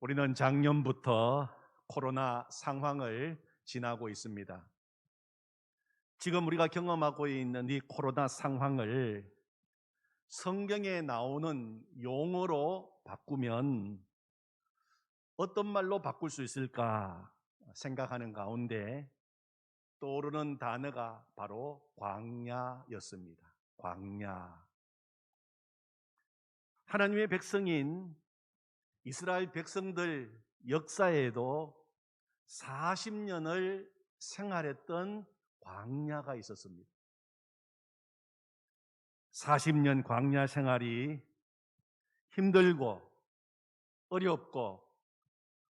우리는 작년부터 코로나 상황을 지나고 있습니다. 지금 우리가 경험하고 있는 이 코로나 상황을 성경에 나오는 용어로 바꾸면 어떤 말로 바꿀 수 있을까 생각하는 가운데 떠오르는 단어가 바로 광야였습니다. 광야. 하나님의 백성인 이스라엘 백성들 역사에도 40년을 생활했던 광야가 있었습니다. 40년 광야 생활이 힘들고 어렵고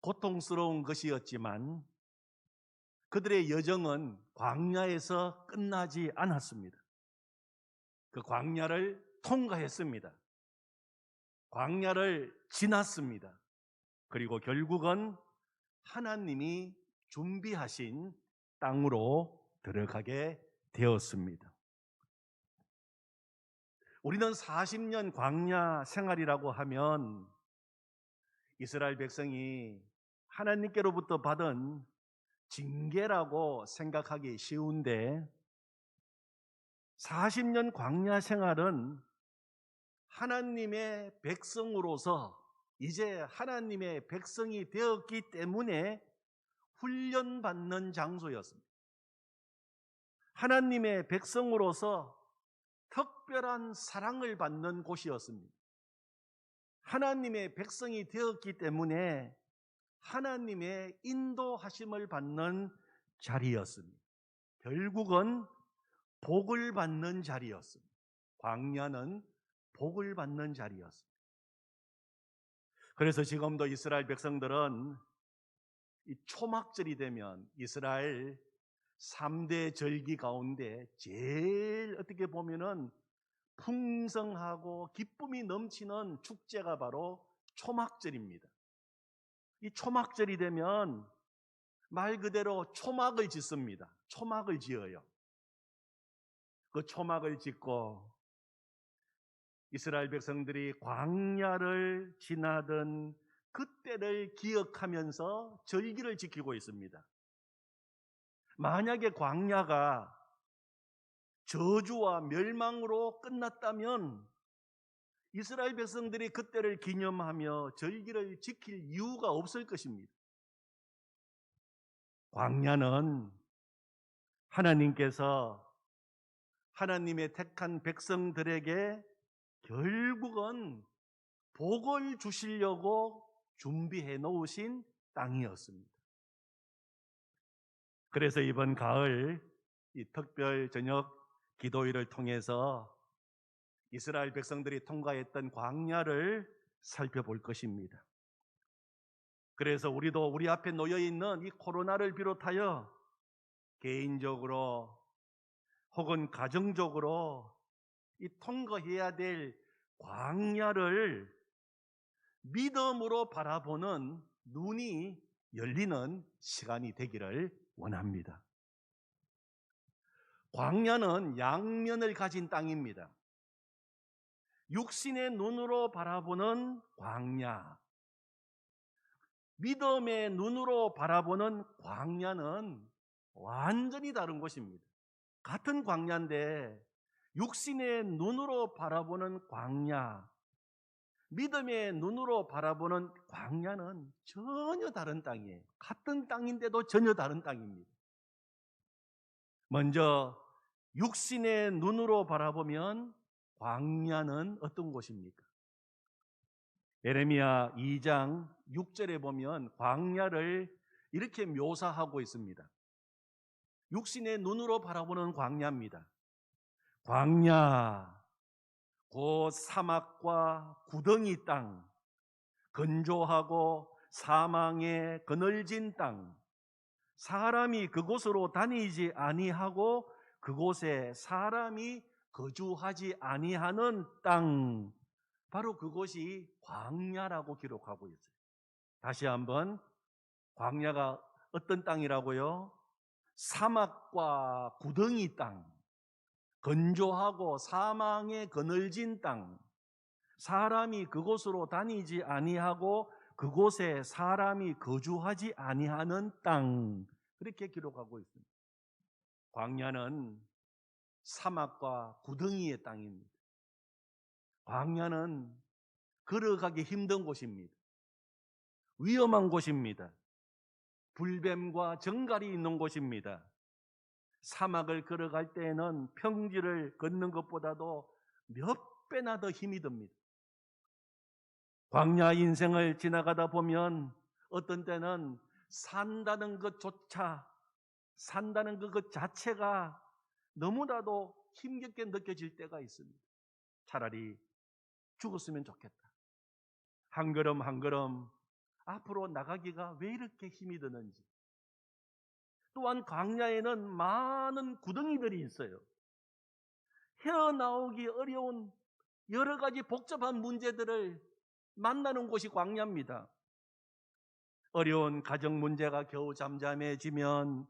고통스러운 것이었지만 그들의 여정은 광야에서 끝나지 않았습니다. 그 광야를 통과했습니다. 광야를 지났습니다. 그리고 결국은 하나님이 준비하신 땅으로 들어가게 되었습니다. 우리는 40년 광야 생활이라고 하면 이스라엘 백성이 하나님께로부터 받은 징계라고 생각하기 쉬운데 40년 광야 생활은 하나님의 백성으로서 이제 하나님의 백성이 되었기 때문에 훈련받는 장소였습니다. 하나님의 백성으로서 특별한 사랑을 받는 곳이었습니다. 하나님의 백성이 되었기 때문에 하나님의 인도하심을 받는 자리였습니다. 결국은 복을 받는 자리였습니다. 광야는 복을 받는 자리였습니다. 그래서 지금도 이스라엘 백성들은 이 초막절이 되면 이스라엘 3대 절기 가운데 제일 어떻게 보면은 풍성하고 기쁨이 넘치는 축제가 바로 초막절입니다. 이 초막절이 되면 말 그대로 초막을 짓습니다. 초막을 지어요. 그 초막을 짓고 이스라엘 백성들이 광야를 지나던 그때를 기억하면서 절기를 지키고 있습니다. 만약에 광야가 저주와 멸망으로 끝났다면 이스라엘 백성들이 그때를 기념하며 절기를 지킬 이유가 없을 것입니다. 광야는 하나님께서 하나님의 택한 백성들에게 결국은 복을 주시려고 준비해 놓으신 땅이었습니다. 그래서 이번 가을 이 특별 저녁 기도회를 통해서 이스라엘 백성들이 통과했던 광야를 살펴볼 것입니다. 그래서 우리도 우리 앞에 놓여 있는 이 코로나를 비롯하여 개인적으로 혹은 가정적으로 이 통과해야 될 광야를 믿음으로 바라보는 눈이 열리는 시간이 되기를 원합니다. 광야는 양면을 가진 땅입니다. 육신의 눈으로 바라보는 광야, 믿음의 눈으로 바라보는 광야는 완전히 다른 것입니다. 같은 광야인데 육신의 눈으로 바라보는 광야, 믿음의 눈으로 바라보는 광야는 전혀 다른 땅이에요. 같은 땅인데도 전혀 다른 땅입니다. 먼저 육신의 눈으로 바라보면 광야는 어떤 곳입니까? 예레미야 2장 6절에 보면 광야를 이렇게 묘사하고 있습니다. 육신의 눈으로 바라보는 광야입니다. 광야, 곧 사막과 구덩이 땅, 건조하고 사망에 그늘진 땅, 사람이 그곳으로 다니지 아니하고 그곳에 사람이 거주하지 아니하는 땅, 바로 그곳이 광야라고 기록하고 있어요. 다시 한번, 광야가 어떤 땅이라고요? 사막과 구덩이 땅, 건조하고 사망에 그늘진 땅, 사람이 그곳으로 다니지 아니하고 그곳에 사람이 거주하지 아니하는 땅, 그렇게 기록하고 있습니다. 광야는 사막과 구덩이의 땅입니다. 광야는 걸어가기 힘든 곳입니다. 위험한 곳입니다. 불뱀과 정갈이 있는 곳입니다. 사막을 걸어갈 때에는 평지를 걷는 것보다도 몇 배나 더 힘이 듭니다. 광야 인생을 지나가다 보면 어떤 때는 산다는 것 자체가 너무나도 힘겹게 느껴질 때가 있습니다. 차라리 죽었으면 좋겠다. 한 걸음 한 걸음 앞으로 나가기가 왜 이렇게 힘이 드는지. 또한 광야에는 많은 구덩이들이 있어요. 헤어나오기 어려운 여러 가지 복잡한 문제들을 만나는 곳이 광야입니다. 어려운 가정 문제가 겨우 잠잠해지면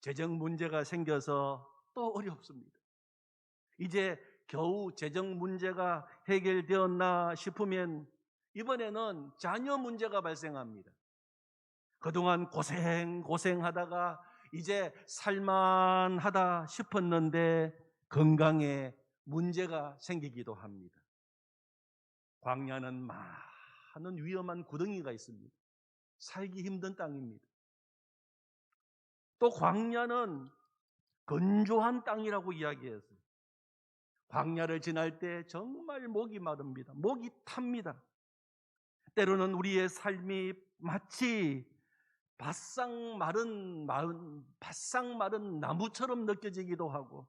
재정 문제가 생겨서 또 어렵습니다. 이제 겨우 재정 문제가 해결되었나 싶으면 이번에는 자녀 문제가 발생합니다. 그동안 고생하다가 이제 살만하다 싶었는데 건강에 문제가 생기기도 합니다. 광야는 많은 위험한 구덩이가 있습니다. 살기 힘든 땅입니다. 또 광야는 건조한 땅이라고 이야기했어요. 광야를 지날 때 정말 목이 마릅니다. 목이 탑니다. 때로는 우리의 삶이 마치 바싹 마른 나무처럼 느껴지기도 하고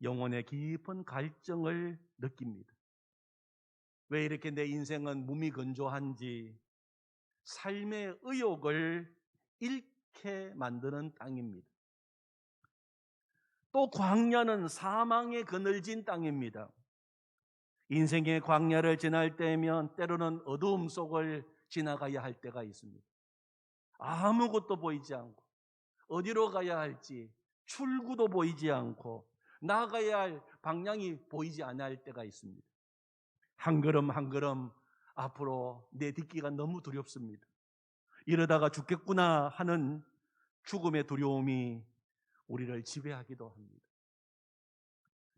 영혼의 깊은 갈증을 느낍니다. 왜 이렇게 내 인생은 몸이 건조한지 삶의 의욕을 잃게 만드는 땅입니다. 또 광야는 사망에 그늘진 땅입니다. 인생의 광야를 지날 때면 때로는 어두움 속을 지나가야 할 때가 있습니다. 아무것도 보이지 않고 어디로 가야 할지 출구도 보이지 않고 나가야 할 방향이 보이지 않을 때가 있습니다. 한 걸음 한 걸음 앞으로 내딛기가 너무 두렵습니다. 이러다가 죽겠구나 하는 죽음의 두려움이 우리를 지배하기도 합니다.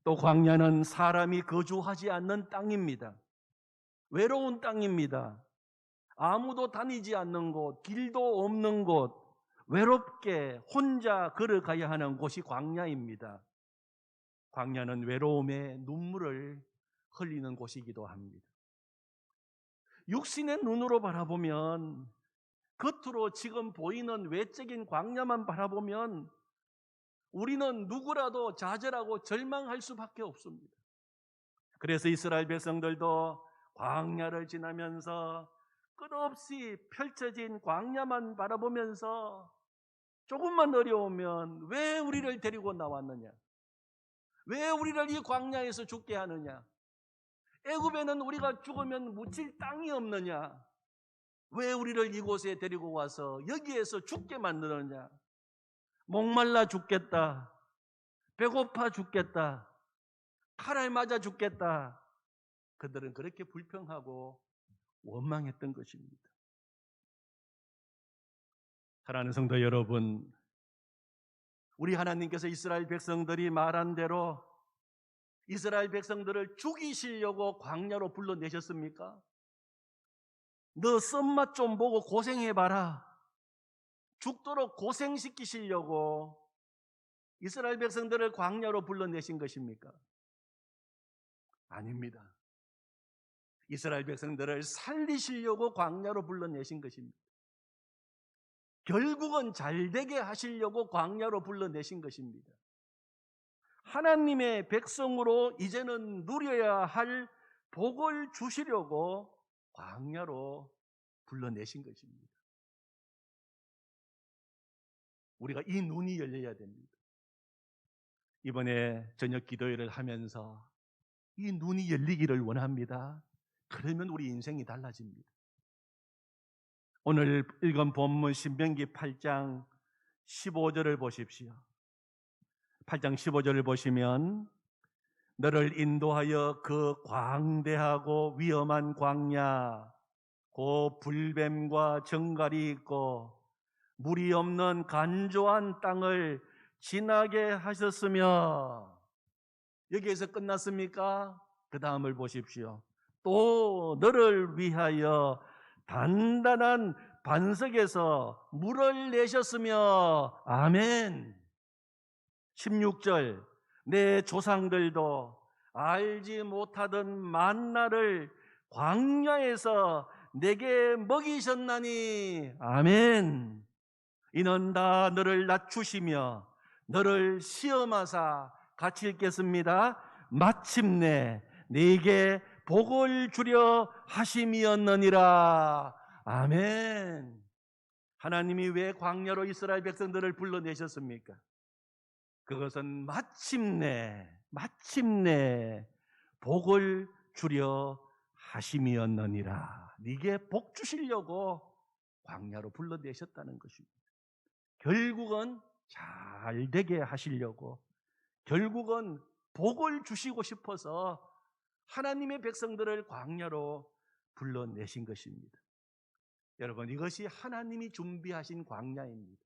또 광야는 사람이 거주하지 않는 땅입니다. 외로운 땅입니다. 아무도 다니지 않는 곳, 길도 없는 곳, 외롭게 혼자 걸어가야 하는 곳이 광야입니다. 광야는 외로움에 눈물을 흘리는 곳이기도 합니다. 육신의 눈으로 바라보면 겉으로 지금 보이는 외적인 광야만 바라보면 우리는 누구라도 좌절하고 절망할 수밖에 없습니다. 그래서 이스라엘 백성들도 광야를 지나면서 끝없이 펼쳐진 광야만 바라보면서 조금만 어려우면 왜 우리를 데리고 나왔느냐? 왜 우리를 이 광야에서 죽게 하느냐? 애굽에는 우리가 죽으면 묻힐 땅이 없느냐? 왜 우리를 이곳에 데리고 와서 여기에서 죽게 만드느냐? 목말라 죽겠다. 배고파 죽겠다. 칼을 맞아 죽겠다. 그들은 그렇게 불평하고 원망했던 것입니다. 사랑하는 성도 여러분, 우리 하나님께서 이스라엘 백성들이 말한 대로 이스라엘 백성들을 죽이시려고 광야로 불러내셨습니까? 너 썸맛 좀 보고 고생해봐라. 죽도록 고생시키시려고 이스라엘 백성들을 광야로 불러내신 것입니까? 아닙니다. 이스라엘 백성들을 살리시려고 광야로 불러내신 것입니다. 결국은 잘되게 하시려고 광야로 불러내신 것입니다. 하나님의 백성으로 이제는 누려야 할 복을 주시려고 광야로 불러내신 것입니다. 우리가 이 눈이 열려야 됩니다. 이번에 저녁 기도회를 하면서 이 눈이 열리기를 원합니다. 그러면 우리 인생이 달라집니다. 오늘 읽은 본문 신명기 8장 15절을 보십시오. 8장 15절을 보시면 너를 인도하여 그 광대하고 위험한 광야 곧 불뱀과 정갈이 있고 물이 없는 간조한 땅을 지나게 하셨으며, 여기에서 끝났습니까? 그 다음을 보십시오. 또 너를 위하여 단단한 반석에서 물을 내셨으며. 아멘. 16절, 내 조상들도 알지 못하던 만나를 광야에서 내게 먹이셨나니. 아멘. 이는 다 너를 낮추시며 너를 시험하사, 같이 읽겠습니다. 마침내 네게 복을 주려 하심이었느니라. 아멘. 하나님이 왜 광야로 이스라엘 백성들을 불러내셨습니까? 그것은 마침내 복을 주려 하심이었느니라. 네게 복 주시려고 광야로 불러내셨다는 것입니다. 결국은 잘 되게 하시려고, 결국은 복을 주시고 싶어서 하나님의 백성들을 광야로 불러내신 것입니다. 여러분, 이것이 하나님이 준비하신 광야입니다.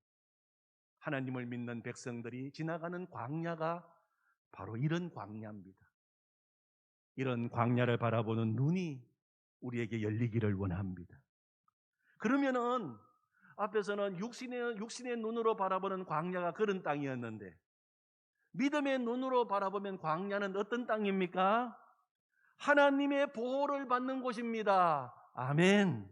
하나님을 믿는 백성들이 지나가는 광야가 바로 이런 광야입니다. 이런 광야를 바라보는 눈이 우리에게 열리기를 원합니다. 그러면은 앞에서는 육신의 눈으로 바라보는 광야가 그런 땅이었는데, 믿음의 눈으로 바라보면 광야는 어떤 땅입니까? 하나님의 보호를 받는 곳입니다. 아멘.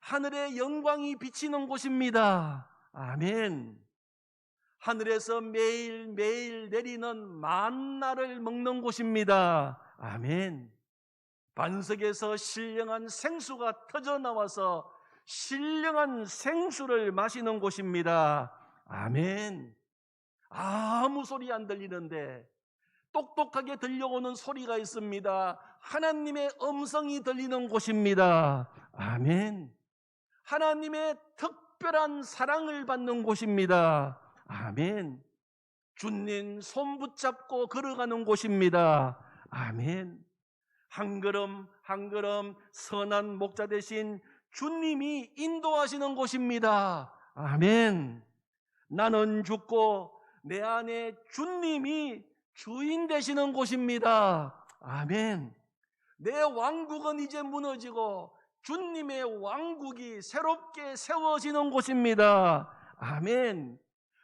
하늘의 영광이 비치는 곳입니다. 아멘. 하늘에서 매일매일 내리는 만나를 먹는 곳입니다. 아멘. 반석에서 신령한 생수가 터져 나와서 신령한 생수를 마시는 곳입니다. 아멘. 아무 소리 안 들리는데 똑똑하게 들려오는 소리가 있습니다. 하나님의 음성이 들리는 곳입니다. 아멘. 하나님의 특별한 사랑을 받는 곳입니다. 아멘. 주님 손 붙잡고 걸어가는 곳입니다. 아멘. 한 걸음 한 걸음 선한 목자 되신 주님이 인도하시는 곳입니다. 아멘. 나는 죽고 내 안에 주님이 주인 되시는 곳입니다. 아멘. 내 왕국은 이제 무너지고 주님의 왕국이 새롭게 세워지는 곳입니다. 아멘.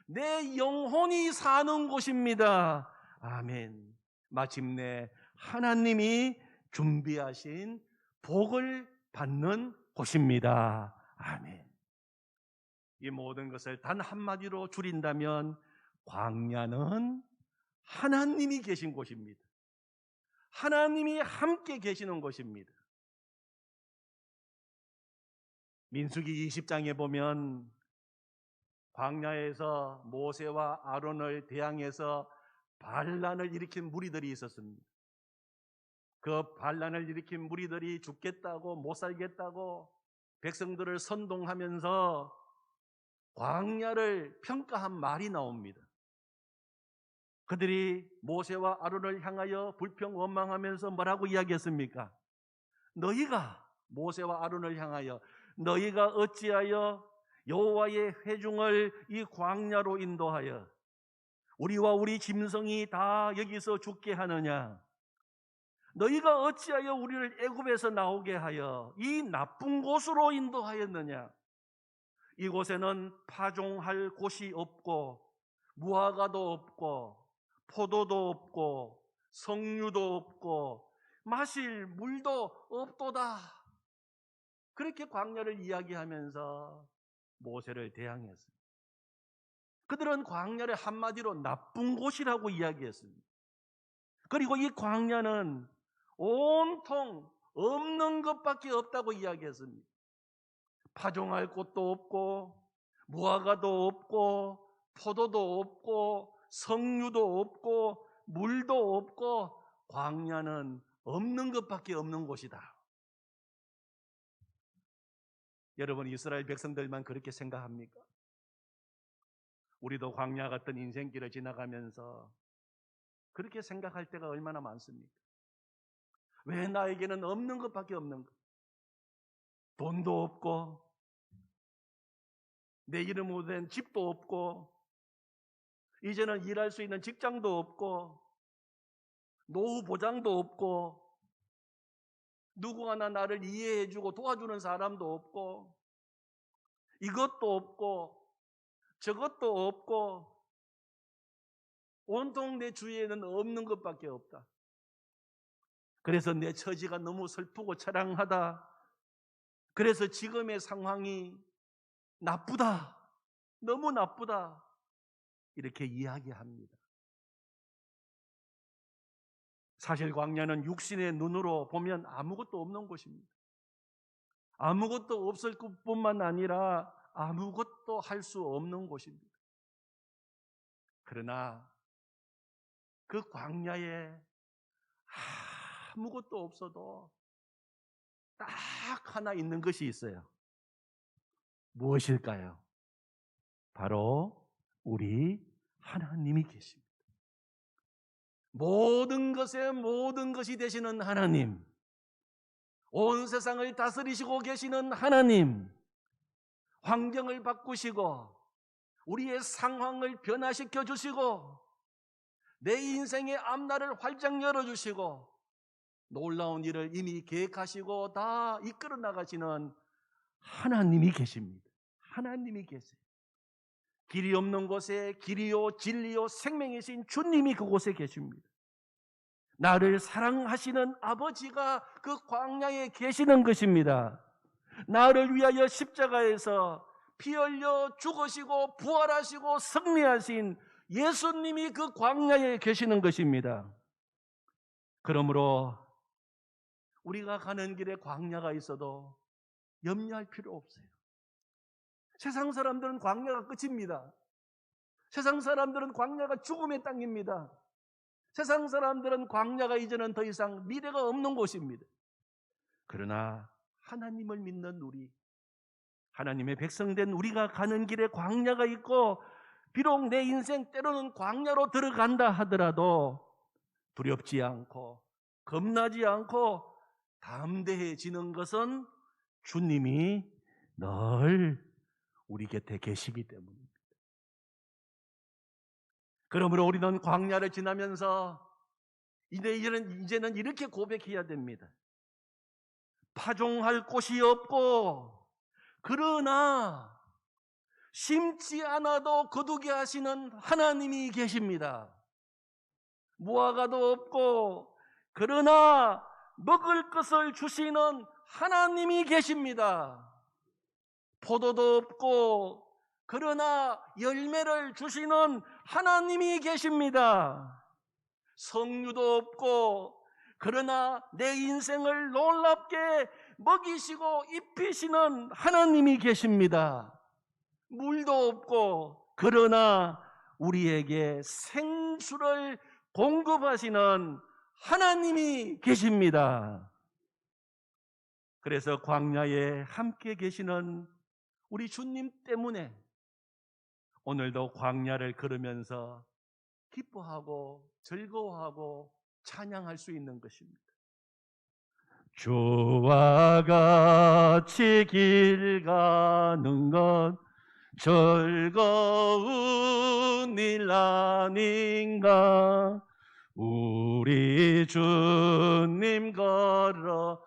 내 영혼이 사는 곳입니다. 아멘. 마침내 하나님이 준비하신 복을 받는 곳입니다. 아멘. 이 모든 것을 단 한마디로 줄인다면 광야는 하나님이 계신 곳입니다. 하나님이 함께 계시는 곳입니다. 민수기 20장에 보면 광야에서 모세와 아론을 대항해서 반란을 일으킨 무리들이 있었습니다. 그 반란을 일으킨 무리들이 죽겠다고, 못 살겠다고 백성들을 선동하면서 광야를 평가한 말이 나옵니다. 그들이 모세와 아론을 향하여 불평 원망하면서 뭐라고 이야기했습니까? 너희가, 모세와 아론을 향하여 너희가 어찌하여 여호와의 회중을 이 광야로 인도하여 우리와 우리 짐승이 다 여기서 죽게 하느냐? 너희가 어찌하여 우리를 애굽에서 나오게 하여 이 나쁜 곳으로 인도하였느냐? 이곳에는 파종할 곳이 없고 무화과도 없고 포도도 없고 석류도 없고 마실 물도 없도다. 그렇게 광야를 이야기하면서 모세를 대항했습니다. 그들은 광야를 한마디로 나쁜 곳이라고 이야기했습니다. 그리고 이 광야는 온통 없는 것밖에 없다고 이야기했습니다. 파종할 곳도 없고 무화과도 없고 포도도 없고 석류도 없고 물도 없고 광야는 없는 것밖에 없는 곳이다. 여러분, 이스라엘 백성들만 그렇게 생각합니까? 우리도 광야 같은 인생길을 지나가면서 그렇게 생각할 때가 얼마나 많습니까? 왜 나에게는 없는 것밖에 없는 것? 돈도 없고 내 이름으로 된 집도 없고 이제는 일할 수 있는 직장도 없고 노후 보장도 없고 누구 하나 나를 이해해주고 도와주는 사람도 없고 이것도 없고 저것도 없고 온통 내 주위에는 없는 것밖에 없다. 그래서 내 처지가 너무 슬프고 처량하다. 그래서 지금의 상황이 나쁘다. 너무 나쁘다. 이렇게 이야기합니다. 사실 광야는 육신의 눈으로 보면 아무것도 없는 곳입니다. 아무것도 없을 뿐만 아니라 아무것도 할 수 없는 곳입니다. 그러나 그 광야에 아무것도 없어도 딱 하나 있는 것이 있어요. 무엇일까요? 바로 우리 하나님이 계십니다. 모든 것에 모든 것이 되시는 하나님, 온 세상을 다스리시고 계시는 하나님, 환경을 바꾸시고 우리의 상황을 변화시켜 주시고 내 인생의 앞날을 활짝 열어주시고 놀라운 일을 이미 계획하시고 다 이끌어 나가시는 하나님이 계십니다. 하나님이 계세요. 길이 없는 곳에 길이요 진리요 생명이신 주님이 그곳에 계십니다. 나를 사랑하시는 아버지가 그 광야에 계시는 것입니다. 나를 위하여 십자가에서 피 흘려 죽으시고 부활하시고 승리하신 예수님이 그 광야에 계시는 것입니다. 그러므로 우리가 가는 길에 광야가 있어도 염려할 필요 없어요. 세상 사람들은 광야가 끝입니다. 세상 사람들은 광야가 죽음의 땅입니다. 세상 사람들은 광야가 이제는 더 이상 미래가 없는 곳입니다. 그러나 하나님을 믿는 우리, 하나님의 백성된 우리가 가는 길에 광야가 있고 비록 내 인생 때로는 광야로 들어간다 하더라도 두렵지 않고 겁나지 않고 담대해지는 것은 주님이 늘 우리 곁에 계시기 때문입니다. 그러므로 우리는 광야를 지나면서 이제는 이렇게 고백해야 됩니다. 파종할 곳이 없고 그러나 심지 않아도 거두게 하시는 하나님이 계십니다. 무화과도 없고 그러나 먹을 것을 주시는 하나님이 계십니다. 포도도 없고 그러나 열매를 주시는 하나님이 계십니다. 석류도 없고 그러나 내 인생을 놀랍게 먹이시고 입히시는 하나님이 계십니다. 물도 없고 그러나 우리에게 생수를 공급하시는 하나님이 계십니다. 그래서 광야에 함께 계시는 우리 주님 때문에 오늘도 광야를 걸으면서 기뻐하고 즐거워하고 찬양할 수 있는 것입니다. 주와 같이 길 가는 것 즐거운 일 아닌가. 우리 주님 걸어가신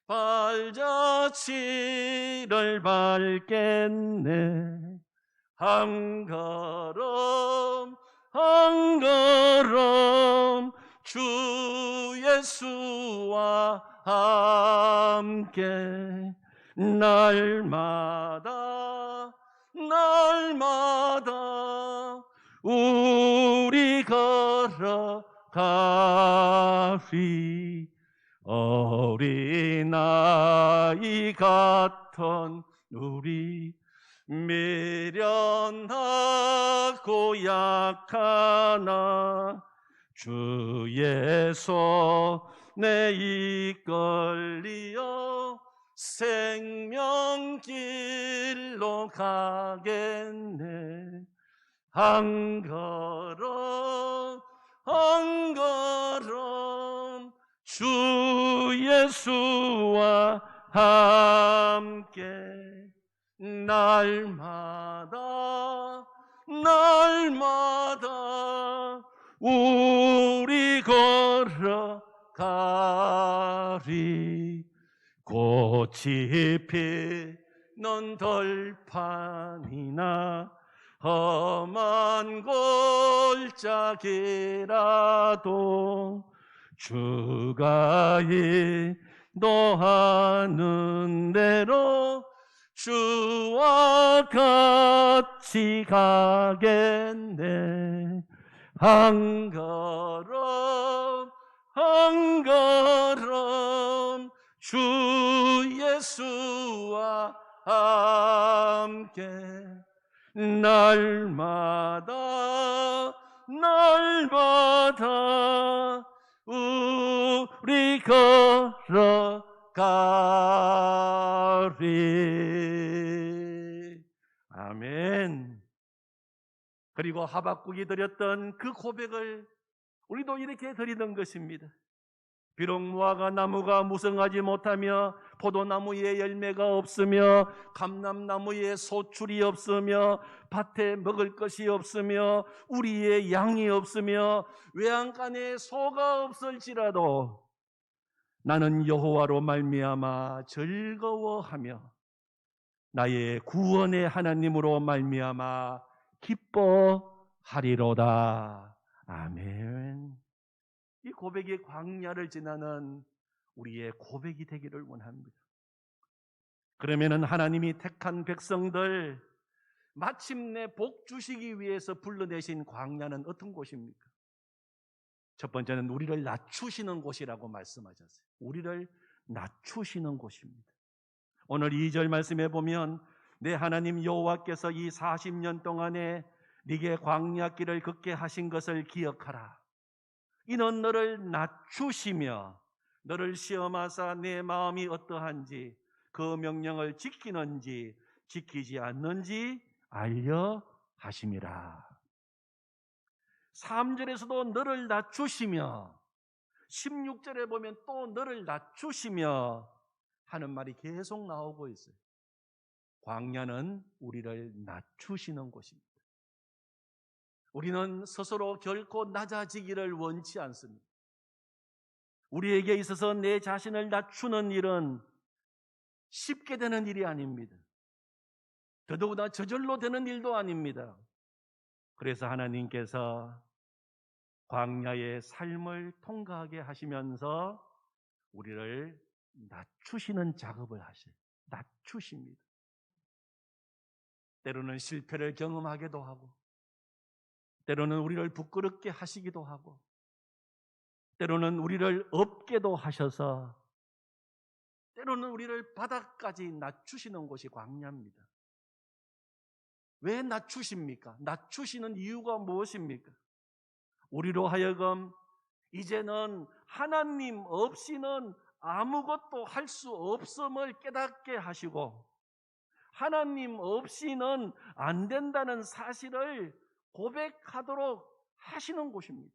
발자취를 밟겠네. 한 걸음 한 걸음 주 예수와 함께 날마다 우리 걸어가리. 어린아이 같은 우리 미련하고 약하나 주의 손에 이끌리어 생명길로 가겠네. 한 걸음 주 예수와 함께 날마다 날마다 우리 걸어가리. 꽃이 피는 들판이나 험한 골짜기라도 주가 인도하는 대로 주와 같이 가겠네. 한 걸음 한 걸음 주 예수와 함께 날마다 날마다 우리 걸어가리. 아멘. 그리고 하박국이 드렸던 그 고백을 우리도 이렇게 드리는 것입니다. 비록 무화과 나무가 무성하지 못하며 포도나무에 열매가 없으며 감람나무에 소출이 없으며 밭에 먹을 것이 없으며 우리의 양이 없으며 외양간에 소가 없을지라도 나는 여호와로 말미암아 즐거워하며 나의 구원의 하나님으로 말미암아 기뻐하리로다. 아멘. 이 고백이 광야를 지나는 우리의 고백이 되기를 원합니다. 그러면은 하나님이 택한 백성들 마침내 복 주시기 위해서 불러내신 광야는 어떤 곳입니까? 첫 번째는 우리를 낮추시는 곳이라고 말씀하셨어요. 우리를 낮추시는 곳입니다. 오늘 2절 말씀에 보면 내 하나님 여호와께서 이 40년 동안에 네게 광야길을 걷게 하신 것을 기억하라. 이는 너를 낮추시며 너를 시험하사 내 마음이 어떠한지 그 명령을 지키는지 지키지 않는지 알려 하심이라. 3절에서도 너를 낮추시며 16절에 보면 또 너를 낮추시며 하는 말이 계속 나오고 있어요. 광야는 우리를 낮추시는 곳입니다. 우리는 스스로 결코 낮아지기를 원치 않습니다. 우리에게 있어서 내 자신을 낮추는 일은 쉽게 되는 일이 아닙니다. 더더구나 저절로 되는 일도 아닙니다. 그래서 하나님께서 광야의 삶을 통과하게 하시면서 우리를 낮추시는 작업을 하셔요. 낮추십니다. 때로는 실패를 경험하기도 하고 때로는 우리를 부끄럽게 하시기도 하고 때로는 우리를 없게도 하셔서 때로는 우리를 바닥까지 낮추시는 곳이 광야입니다. 왜 낮추십니까? 낮추시는 이유가 무엇입니까? 우리로 하여금 이제는 하나님 없이는 아무것도 할 수 없음을 깨닫게 하시고 하나님 없이는 안 된다는 사실을 고백하도록 하시는 곳입니다.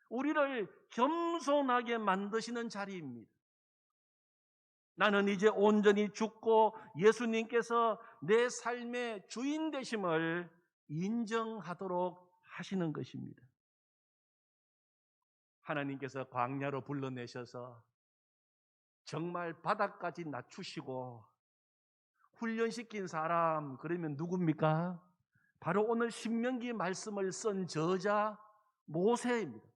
우리를 겸손하게 만드시는 자리입니다. 나는 이제 온전히 죽고 예수님께서 내 삶의 주인 되심을 인정하도록 하시는 것입니다. 하나님께서 광야로 불러내셔서 정말 바닥까지 낮추시고 훈련시킨 사람, 그러면 누굽니까? 바로 오늘 신명기 말씀을 쓴 저자 모세입니다.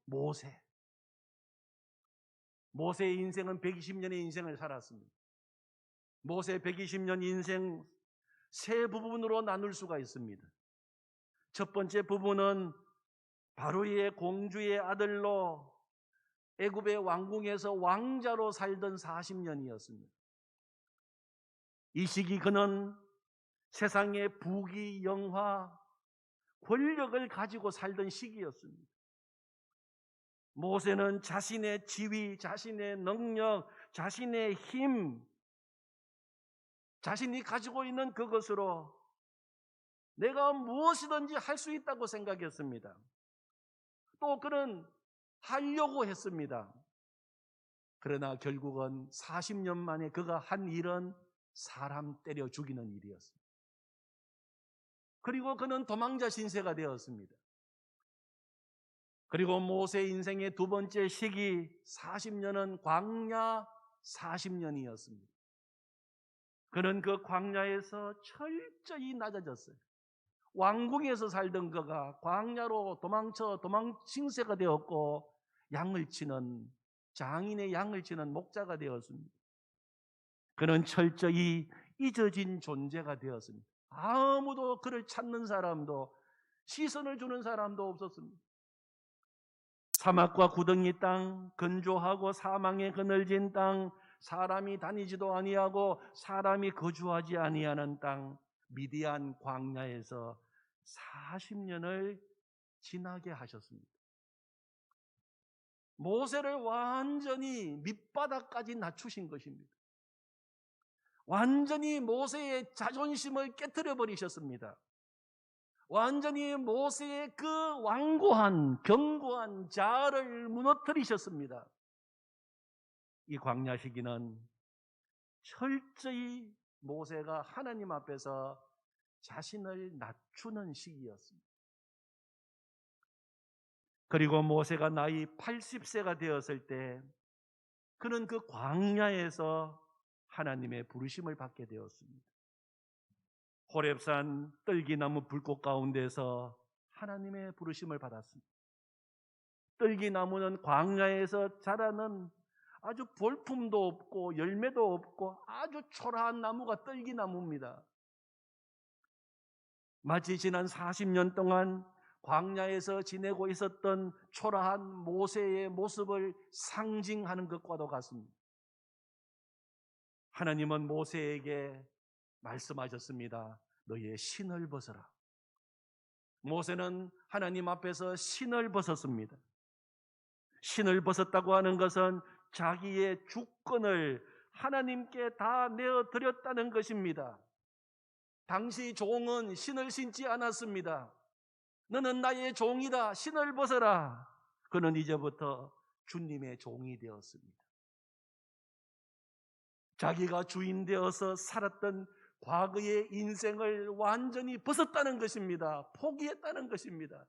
모세의 인생은 120년의 인생을 살았습니다. 모세 120년 인생 세 부분으로 나눌 수가 있습니다. 첫 번째 부분은 바로의 공주의 아들로 애굽의 왕궁에서 왕자로 살던 40년이었습니다. 이 시기 그는 세상의 부귀, 영화, 권력을 가지고 살던 시기였습니다. 모세는 자신의 지위, 자신의 능력, 자신의 힘, 자신이 가지고 있는 그것으로 내가 무엇이든지 할 수 있다고 생각했습니다. 또 그는 하려고 했습니다. 그러나 결국은 40년 만에 그가 한 일은 사람 때려 죽이는 일이었습니다. 그리고 그는 도망자 신세가 되었습니다. 그리고 모세 인생의 두 번째 시기 40년은 광야 40년이었습니다. 그는 그 광야에서 철저히 낮아졌어요. 왕궁에서 살던 그가 광야로 도망 신세가 되었고 장인의 양을 치는 목자가 되었습니다. 그는 철저히 잊어진 존재가 되었습니다. 아무도 그를 찾는 사람도 시선을 주는 사람도 없었습니다. 사막과 구덩이 땅, 건조하고 사망에 그늘진 땅, 사람이 다니지도 아니하고 사람이 거주하지 아니하는 땅, 미디안 광야에서 40년을 지나게 하셨습니다. 모세를 완전히 밑바닥까지 낮추신 것입니다. 완전히 모세의 자존심을 깨뜨려 버리셨습니다. 완전히 모세의 그 완고한 견고한 자아를 무너뜨리셨습니다. 이 광야 시기는 철저히 모세가 하나님 앞에서 자신을 낮추는 시기였습니다. 그리고 모세가 나이 80세가 되었을 때 그는 그 광야에서 하나님의 부르심을 받게 되었습니다. 호렙산 떨기나무 불꽃 가운데서 하나님의 부르심을 받았습니다. 떨기나무는 광야에서 자라는 아주 볼품도 없고 열매도 없고 아주 초라한 나무가 떨기나무입니다. 마치 지난 40년 동안 광야에서 지내고 있었던 초라한 모세의 모습을 상징하는 것과도 같습니다. 하나님은 모세에게 말씀하셨습니다. 너의 신을 벗어라. 모세는 하나님 앞에서 신을 벗었습니다. 신을 벗었다고 하는 것은 자기의 주권을 하나님께 다 내어드렸다는 것입니다. 당시 종은 신을 신지 않았습니다. 너는 나의 종이다. 신을 벗어라. 그는 이제부터 주님의 종이 되었습니다. 자기가 주인 되어서 살았던 과거의 인생을 완전히 벗었다는 것입니다. 포기했다는 것입니다.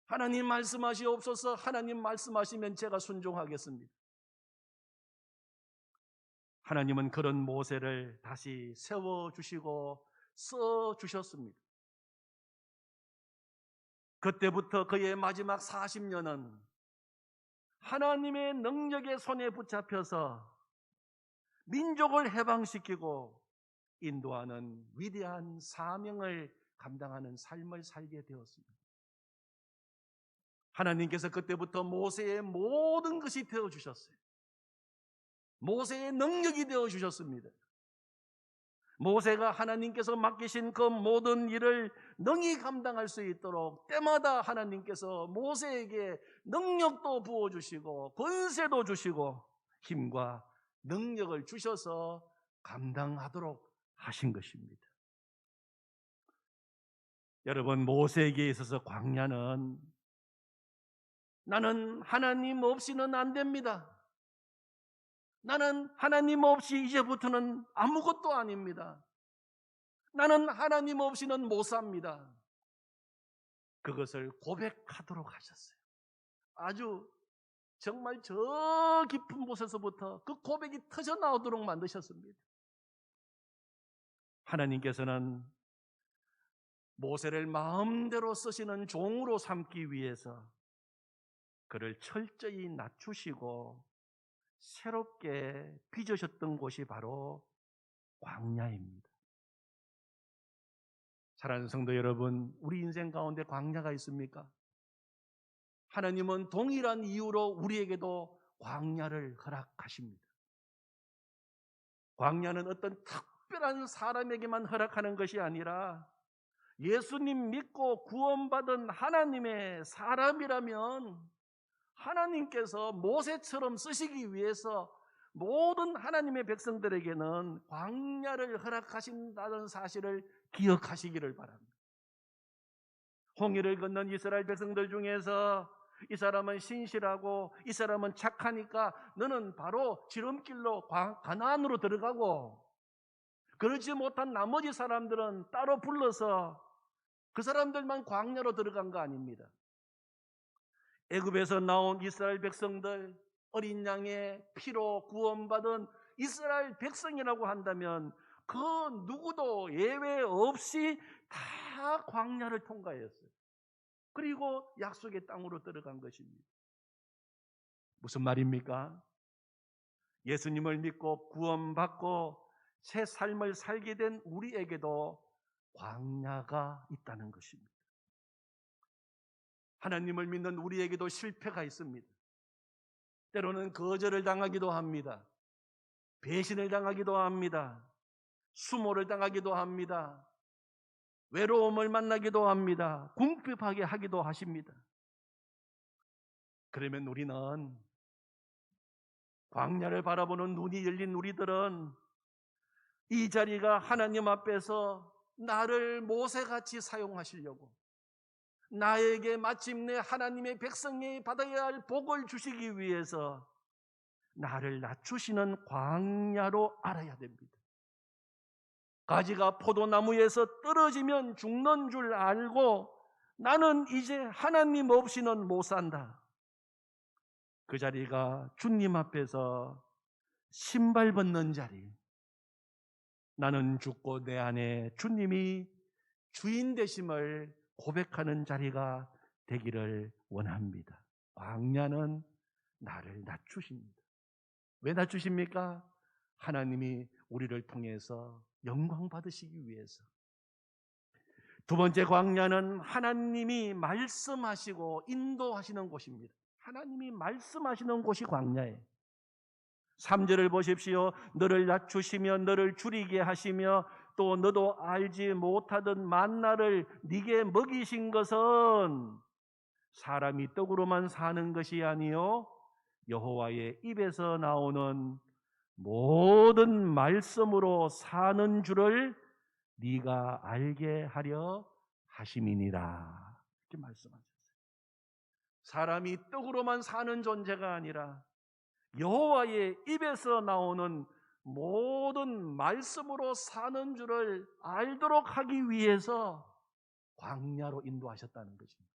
하나님 말씀하시옵소서. 하나님 말씀하시면 제가 순종하겠습니다. 하나님은 그런 모세를 다시 세워주시고 써주셨습니다. 그때부터 그의 마지막 40년은 하나님의 능력의 손에 붙잡혀서 민족을 해방시키고 인도하는 위대한 사명을 감당하는 삶을 살게 되었습니다. 하나님께서 그때부터 모세의 모든 것이 되어주셨어요. 모세의 능력이 되어주셨습니다. 모세가 하나님께서 맡기신 그 모든 일을 능히 감당할 수 있도록 때마다 하나님께서 모세에게 능력도 부어주시고 권세도 주시고 힘과 능력을 주셔서 감당하도록 하신 것입니다. 여러분, 모세에게 있어서 광야는 나는 하나님 없이는 안 됩니다. 나는 하나님 없이 이제부터는 아무것도 아닙니다. 나는 하나님 없이는 못 삽니다. 그것을 고백하도록 하셨어요. 아주 정말 저 깊은 곳에서부터 그 고백이 터져 나오도록 만드셨습니다. 하나님께서는 모세를 마음대로 쓰시는 종으로 삼기 위해서 그를 철저히 낮추시고 새롭게 빚으셨던 곳이 바로 광야입니다. 사랑하는 성도 여러분, 우리 인생 가운데 광야가 있습니까? 하나님은 동일한 이유로 우리에게도 광야를 허락하십니다. 광야는 어떤 특별한 사람에게만 허락하는 것이 아니라 예수님 믿고 구원받은 하나님의 사람이라면 하나님께서 모세처럼 쓰시기 위해서 모든 하나님의 백성들에게는 광야를 허락하신다는 사실을 기억하시기를 바랍니다. 홍해를 건넌 이스라엘 백성들 중에서 이 사람은 신실하고 이 사람은 착하니까 너는 바로 지름길로 가나안으로 들어가고, 그러지 못한 나머지 사람들은 따로 불러서 그 사람들만 광야로 들어간 거 아닙니다. 애굽에서 나온 이스라엘 백성들, 어린 양의 피로 구원받은 이스라엘 백성이라고 한다면 그 누구도 예외 없이 다 광야를 통과했어요. 그리고 약속의 땅으로 들어간 것입니다. 무슨 말입니까? 예수님을 믿고 구원받고 새 삶을 살게 된 우리에게도 광야가 있다는 것입니다. 하나님을 믿는 우리에게도 실패가 있습니다. 때로는 거절을 당하기도 합니다. 배신을 당하기도 합니다. 수모를 당하기도 합니다. 외로움을 만나기도 합니다. 궁핍하게 하기도 하십니다. 그러면 우리는, 광야를 바라보는 눈이 열린 우리들은 이 자리가 하나님 앞에서 나를 모세같이 사용하시려고, 나에게 마침내 하나님의 백성이 받아야 할 복을 주시기 위해서 나를 낮추시는 광야로 알아야 됩니다. 가지가 포도나무에서 떨어지면 죽는 줄 알고 나는 이제 하나님 없이는 못 산다. 그 자리가 주님 앞에서 신발 벗는 자리, 나는 죽고 내 안에 주님이 주인 되심을 고백하는 자리가 되기를 원합니다. 광야는 나를 낮추십니다. 왜 낮추십니까? 하나님이 우리를 통해서 영광 받으시기 위해서. 두 번째 광야는 하나님이 말씀하시고 인도하시는 곳입니다. 하나님이 말씀하시는 곳이 광야예요. 3절을 보십시오. 너를 낮추시며 너를 줄이게 하시며 또 너도 알지 못하던 만나를 네게 먹이신 것은 사람이 떡으로만 사는 것이 아니요 여호와의 입에서 나오는 모든 말씀으로 사는 줄을 네가 알게 하려 하심이니라. 이렇게 말씀하셨어요. 사람이 떡으로만 사는 존재가 아니라 여호와의 입에서 나오는 모든 말씀으로 사는 줄을 알도록 하기 위해서 광야로 인도하셨다는 것입니다.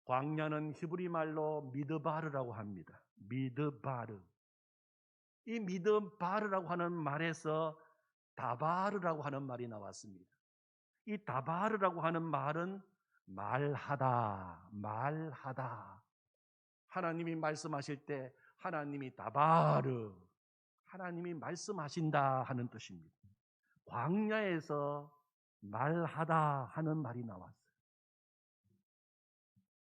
광야는 히브리 말로 미드바르라고 합니다. 미드바르. 이 미드바르라고 하는 말에서 다바르라고 하는 말이 나왔습니다. 이 다바르라고 하는 말은 말하다. 하나님이 말씀하실 때 하나님이 다바르, 하나님이 말씀하신다 하는 뜻입니다. 광야에서 말하다 하는 말이 나왔어요.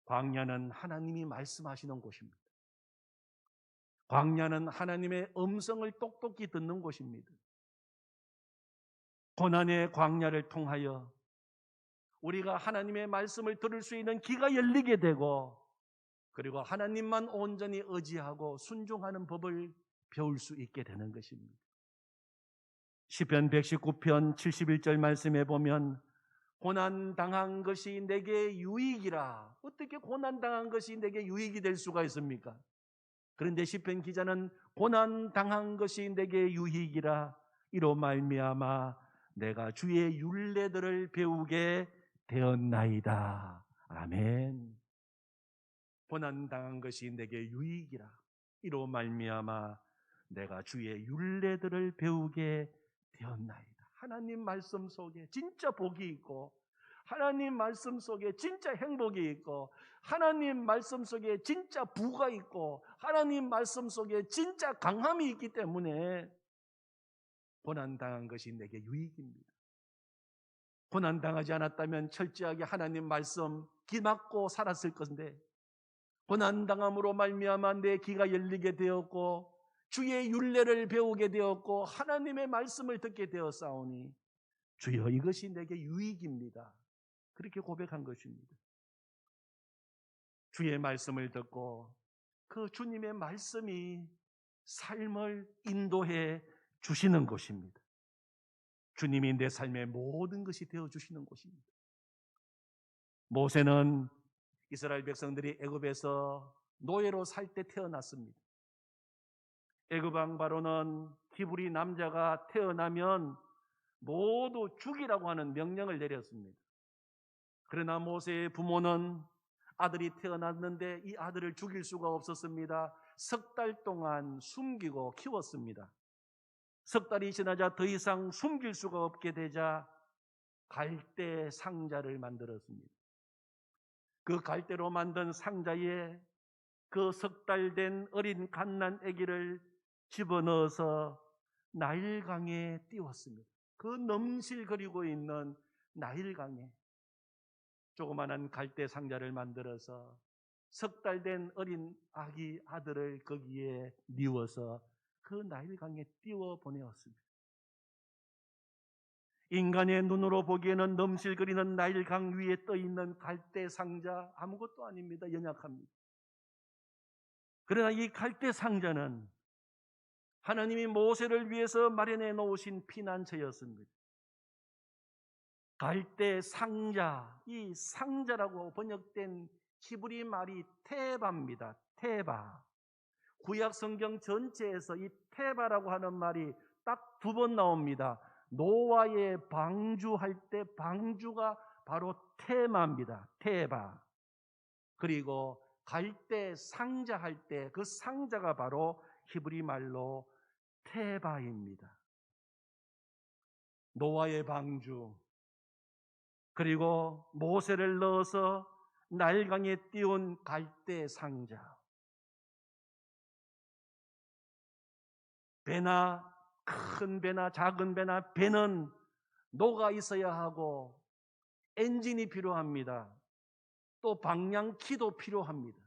광야는 하나님이 말씀하시는 곳입니다. 광야는 하나님의 음성을 똑똑히 듣는 곳입니다. 고난의 광야를 통하여 우리가 하나님의 말씀을 들을 수 있는 귀가 열리게 되고, 그리고 하나님만 온전히 의지하고 순종하는 법을 배울 수 있게 되는 것입니다. 시편 119편 71절 말씀에 보면 고난당한 것이 내게 유익이라. 어떻게 고난당한 것이 내게 유익이 될 수가 있습니까? 그런데 시편 기자는 고난당한 것이 내게 유익이라 이로 말미암아 내가 주의 율례들을 배우게 되었나이다. 아멘. 고난당한 것이 내게 유익이라 이로 말미암아 내가 주의 율례들을 배우게 되었나이다. 하나님 말씀 속에 진짜 복이 있고, 하나님 말씀 속에 진짜 행복이 있고, 하나님 말씀 속에 진짜 부가 있고, 하나님 말씀 속에 진짜 강함이 있기 때문에 고난당한 것이 내게 유익입니다. 고난당하지 않았다면 철저하게 하나님 말씀 귀 막고 살았을 건데, 고난당함으로 말미암아 내 귀가 열리게 되었고 주의 율례를 배우게 되었고 하나님의 말씀을 듣게 되었사오니 주여 이것이 내게 유익입니다. 그렇게 고백한 것입니다. 주의 말씀을 듣고 그 주님의 말씀이 삶을 인도해 주시는 것입니다. 주님이 내 삶의 모든 것이 되어주시는 곳입니다. 모세는 이스라엘 백성들이 애굽에서 노예로 살 때 태어났습니다. 애굽 왕 바로는 히브리 남자가 태어나면 모두 죽이라고 하는 명령을 내렸습니다. 그러나 모세의 부모는 아들이 태어났는데 이 아들을 죽일 수가 없었습니다. 석 달 동안 숨기고 키웠습니다. 석 달이 지나자 더 이상 숨길 수가 없게 되자 갈대 상자를 만들었습니다. 그 갈대로 만든 상자에 그 석 달 된 어린 갓난 아기를 집어넣어서 나일강에 띄웠습니다. 그 넘실거리고 있는 나일강에 조그마한 갈대 상자를 만들어서 석 달 된 어린 아기 아들을 거기에 뉘워서 그 나일강에 띄워 보내었습니다. 인간의 눈으로 보기에는 넘실거리는 나일강 위에 떠 있는 갈대 상자 아무것도 아닙니다. 연약합니다. 그러나 이 갈대 상자는 하나님이 모세를 위해서 마련해 놓으신 피난처였습니다. 갈대 상자, 이 상자라고 번역된 히브리 말이 테바입니다. 테바. 구약 성경 전체에서 이 테바라고 하는 말이 딱 두 번 나옵니다. 노아의 방주할 때 방주가 바로 테마입니다. 테바. 그리고 갈대 상자 할 때 그 상자가 바로 히브리 말로 테바입니다. 노아의 방주, 그리고 모세를 넣어서 나일강에 띄운 갈대 상자. 배나 큰 배나 작은 배나 배는 노가 있어야 하고 엔진이 필요합니다. 또 방향키도 필요합니다.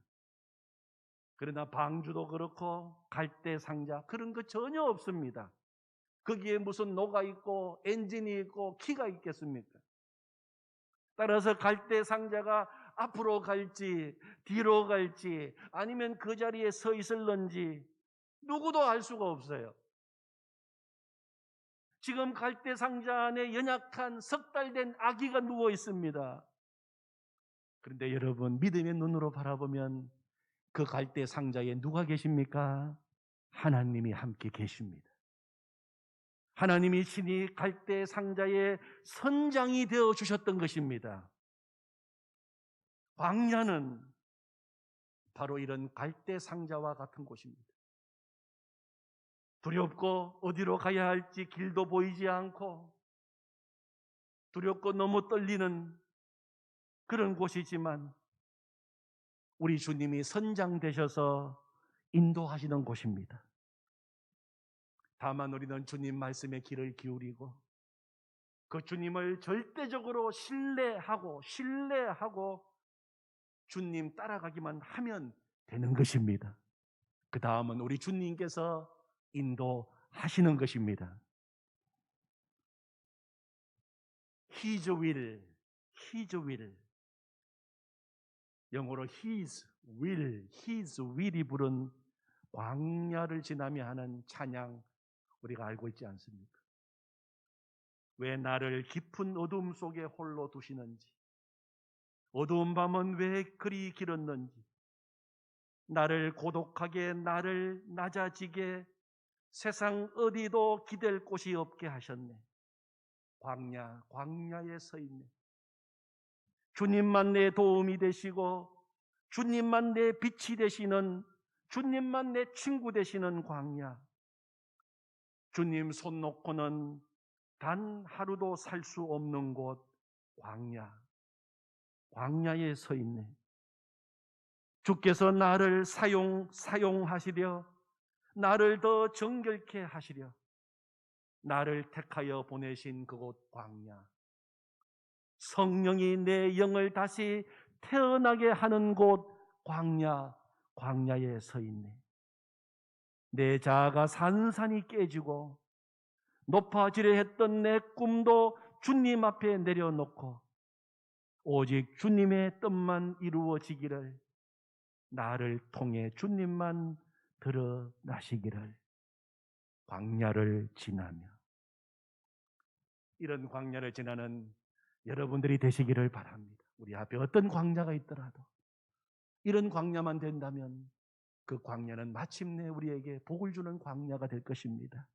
그러나 방주도 그렇고 갈대 상자 그런 거 전혀 없습니다. 거기에 무슨 노가 있고 엔진이 있고 키가 있겠습니까? 따라서 갈대 상자가 앞으로 갈지 뒤로 갈지 아니면 그 자리에 서 있을런지 누구도 알 수가 없어요. 지금 갈대 상자 안에 연약한 석 달 된 아기가 누워 있습니다. 그런데 여러분, 믿음의 눈으로 바라보면 그 갈대 상자에 누가 계십니까? 하나님이 함께 계십니다. 하나님이 신이 갈대 상자의 선장이 되어 주셨던 것입니다. 광야는 바로 이런 갈대 상자와 같은 곳입니다. 두렵고 어디로 가야 할지 길도 보이지 않고 두렵고 너무 떨리는 그런 곳이지만 우리 주님이 선장 되셔서 인도하시는 곳입니다. 다만 우리는 주님 말씀에 귀를 기울이고 그 주님을 절대적으로 신뢰하고 주님 따라가기만 하면 되는 것입니다. 그 다음은 우리 주님께서 인도하시는 것입니다. His will. 영어로 His will이 부른 광야를 지나며 하는 찬양 우리가 알고 있지 않습니까? 왜 나를 깊은 어둠 속에 홀로 두시는지, 어두운 밤은 왜 그리 길었는지, 나를 고독하게 나를 낮아지게 세상 어디도 기댈 곳이 없게 하셨네. 광야에 서 있네. 주님만 내 도움이 되시고 주님만 내 빛이 되시는, 주님만 내 친구 되시는 광야. 주님 손 놓고는 단 하루도 살 수 없는 곳 광야에 서 있네. 주께서 나를 사용하시려, 나를 더 정결케 하시려 나를 택하여 보내신 그곳 광야. 성령이 내 영을 다시 태어나게 하는 곳 광야에 서 있네. 내 자아가 산산이 깨지고 높아지려 했던 내 꿈도 주님 앞에 내려놓고 오직 주님의 뜻만 이루어지기를, 나를 통해 주님만 드러나시기를. 광야를 지나며, 이런 광야를 지나는 여러분들이 되시기를 바랍니다. 우리 앞에 어떤 광야가 있더라도 이런 광야만 된다면 그 광야는 마침내 우리에게 복을 주는 광야가 될 것입니다.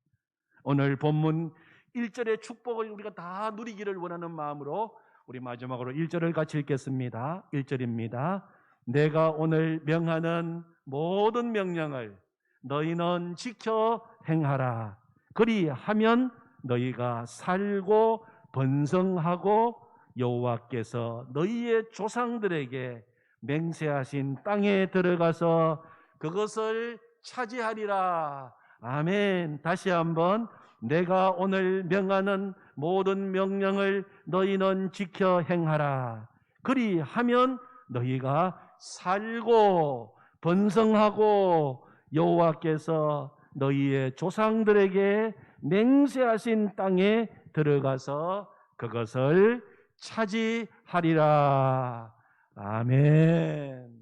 오늘 본문 1절의 축복을 우리가 다 누리기를 원하는 마음으로 우리 마지막으로 1절을 같이 읽겠습니다. 1절입니다. 내가 오늘 명하는 모든 명령을 너희는 지켜 행하라. 그리하면 너희가 살고 번성하고 여호와께서 너희의 조상들에게 맹세하신 땅에 들어가서 그것을 차지하리라. 아멘. 다시 한번 내가 오늘 명하는 모든 명령을 너희는 지켜 행하라. 그리하면 너희가 살고 번성하고 여호와께서 너희의 조상들에게 맹세하신 땅에 들어가서 그것을 차지하리라. 아멘.